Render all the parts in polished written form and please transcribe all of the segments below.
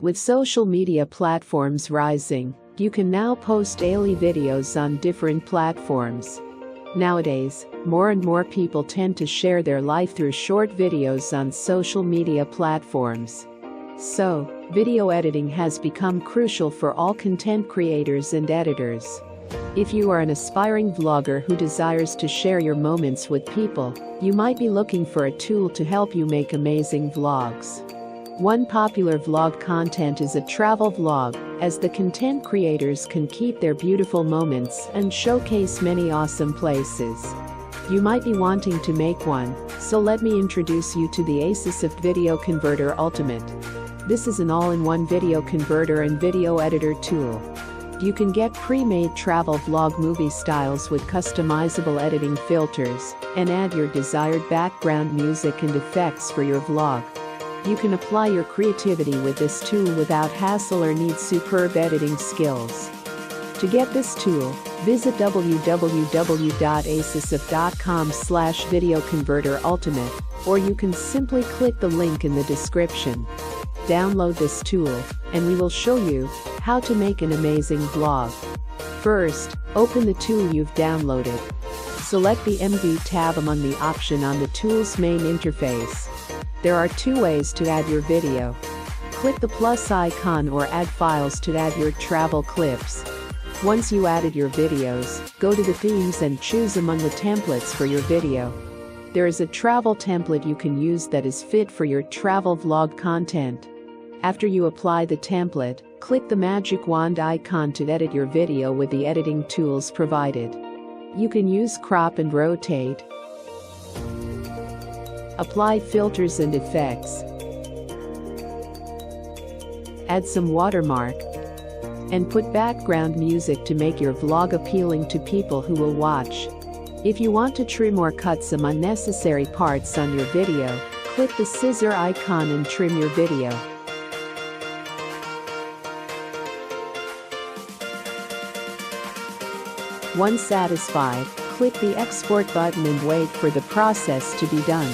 With social media platforms rising, you can now post daily videos on different platforms. Nowadays, more and more people tend to share their life through short videos on social media platforms. So, video editing has become crucial for all content creators and editors. If you are an aspiring vlogger who desires to share your moments with people, you might be looking for a tool to help you make amazing vlogs. One popular vlog content is a travel vlog, as the content creators can keep their beautiful moments and showcase many awesome places. You might be wanting to make one, so let me introduce you to the Asus Video Converter Ultimate. This is an all-in-one video converter and video editor tool. You can get pre-made travel vlog movie styles with customizable editing filters and add your desired background music and effects for your vlog. You can apply your creativity with this tool without hassle or need superb editing skills. To get this tool, visit www.asusf.com/videoconverterultimate, or you can simply click the link in the description. Download this tool, and we will show you how to make an amazing vlog. First, open the tool you've downloaded. Select the MV tab among the option on the tool's main interface. There are two ways to add your video. Click the plus icon or add files to add your travel clips. Once you added your videos, go to the themes and choose among the templates for your video. There is a travel template you can use that is fit for your travel vlog content. After you apply the template, click the magic wand icon to edit your video with the editing tools provided. You can use crop and rotate, apply filters and effects, add some watermark, and put background music to make your vlog appealing to people who will watch. If you want to trim or cut some unnecessary parts on your video, click the scissor icon and trim your video. Once satisfied, click the export button and wait for the process to be done.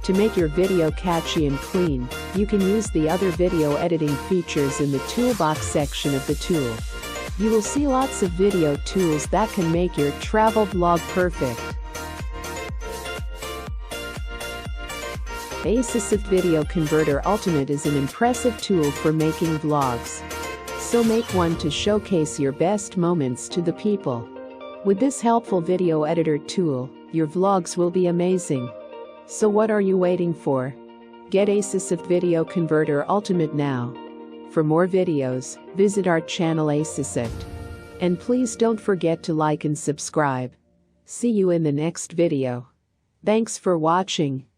To make your video catchy and clean, you can use the other video editing features in the toolbox section of the tool. You will see lots of video tools that can make your travel vlog perfect. Asus Video Converter Ultimate is an impressive tool for making vlogs. So make one to showcase your best moments to the people. With this helpful video editor tool, your vlogs will be amazing. So what are you waiting for? Get Asus Video Converter Ultimate now. For more videos, visit our channel Asus. And please don't forget to like and subscribe. See you in the next video. Thanks for watching.